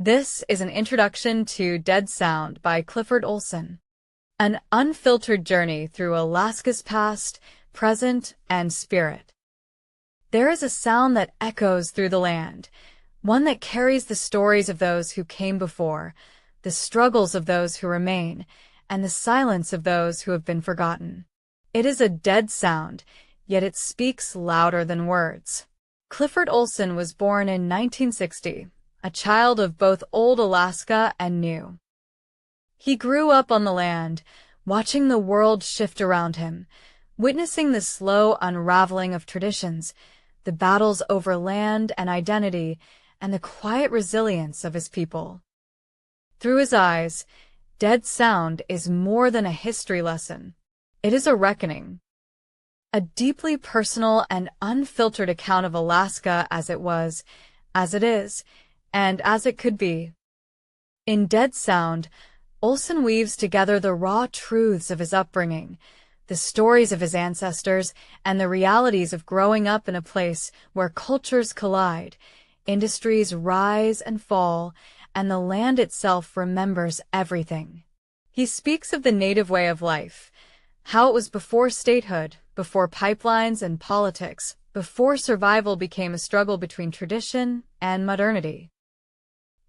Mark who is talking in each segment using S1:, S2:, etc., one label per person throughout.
S1: This is an introduction to Dead Sound by Clifford Olson, an unfiltered journey through Alaska's past, present, and spirit. There is a sound that echoes through the land, one that carries the stories of those who came before, the struggles of those who remain, and the silence of those who have been forgotten. It is a dead sound, yet it speaks louder than words. Clifford Olson was born in 1960, a child of both old Alaska and new. He grew up on the land, watching the world shift around him, witnessing the slow unraveling of traditions, the battles over land and identity, and the quiet resilience of his people. Through his eyes, Dead Sound is more than a history lesson. It is a reckoning. A deeply personal and unfiltered account of Alaska as it was, as it is, and as it could be. In Dead Sound, Olson weaves together the raw truths of his upbringing, the stories of his ancestors, and the realities of growing up in a place where cultures collide, industries rise and fall, and the land itself remembers everything. He speaks of the native way of life, how it was before statehood, before pipelines and politics, before survival became a struggle between tradition and modernity.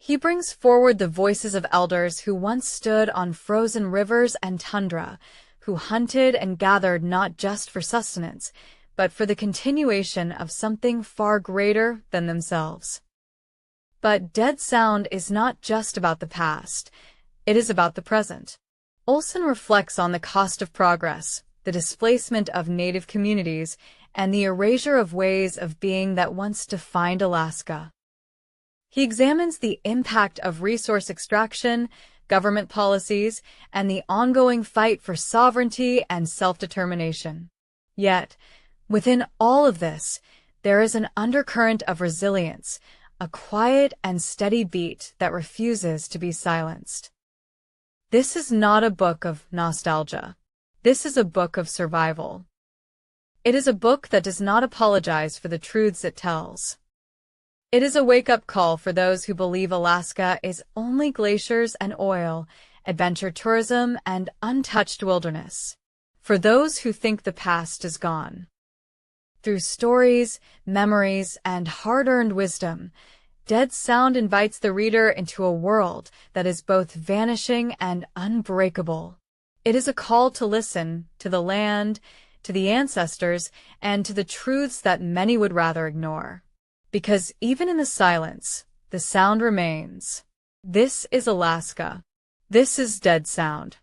S1: He brings forward the voices of elders who once stood on frozen rivers and tundra, who hunted and gathered not just for sustenance, but for the continuation of something far greater than themselves. But Dead Sound is not just about the past, it is about the present. Olson reflects on the cost of progress, the displacement of native communities, and the erasure of ways of being that once defined Alaska. He examines the impact of resource extraction, government policies, and the ongoing fight for sovereignty and self-determination. Yet, within all of this, there is an undercurrent of resilience, a quiet and steady beat that refuses to be silenced. This is not a book of nostalgia. This is a book of survival. It is a book that does not apologize for the truths it tells. It is a wake-up call for those who believe Alaska is only glaciers and oil, adventure tourism, and untouched wilderness. For those who think the past is gone. Through stories, memories, and hard-earned wisdom, Dead Sound invites the reader into a world that is both vanishing and unbreakable. It is a call to listen to the land, to the ancestors, and to the truths that many would rather ignore. Because even in the silence, the sound remains. This is Alaska. This is Dead Sound.